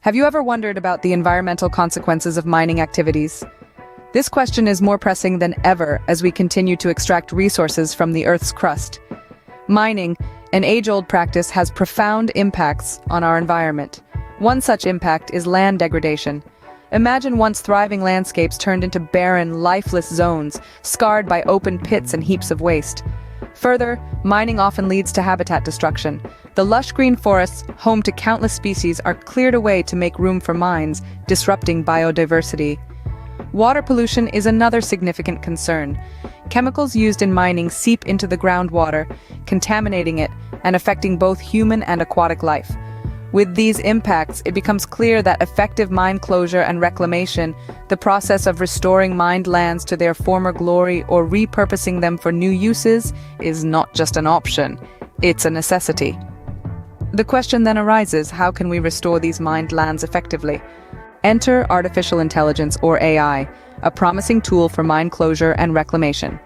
Have you ever wondered about the environmental consequences of mining activities? This question is more pressing than ever as we continue to extract resources from the Earth's crust. Mining, an age-old practice, has profound impacts on our environment. One such impact is land degradation. Imagine once thriving landscapes turned into barren, lifeless zones, scarred by open pits and heaps of waste. Further, mining often leads to habitat destruction. The lush green forests, home to countless species, are cleared away to make room for mines, disrupting biodiversity. Water pollution is another significant concern. Chemicals used in mining seep into the groundwater, contaminating it and affecting both human and aquatic life. With these impacts, it becomes clear that effective mine closure and reclamation, the process of restoring mined lands to their former glory or repurposing them for new uses, is not just an option, it's a necessity. The question then arises, how can we restore these mined lands effectively? Enter artificial intelligence, or AI, a promising tool for mine closure and reclamation.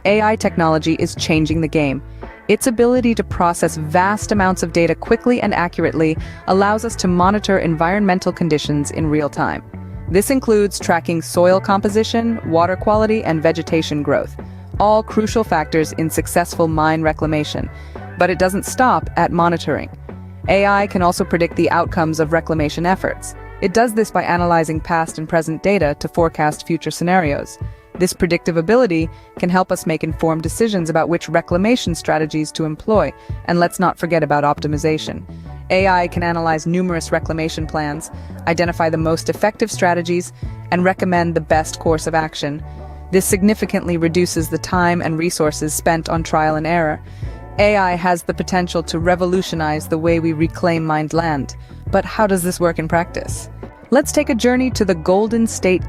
AI technology is changing the game. Its ability to process vast amounts of data quickly and accurately allows us to monitor environmental conditions in real time. This includes tracking soil composition, water quality, and vegetation growth, all crucial factors in successful mine reclamation. But it doesn't stop at monitoring. AI can also predict the outcomes of reclamation efforts. It does this by analyzing past and present data to forecast future scenarios. This predictive ability can help us make informed decisions about which reclamation strategies to employ, and let's not forget about optimization. AI can analyze numerous reclamation plans, identify the most effective strategies, and recommend the best course of action. This significantly reduces the time and resources spent on trial and error. AI has the potential to revolutionize the way we reclaim mined land. But how does this work in practice? Let's take a journey to the Golden State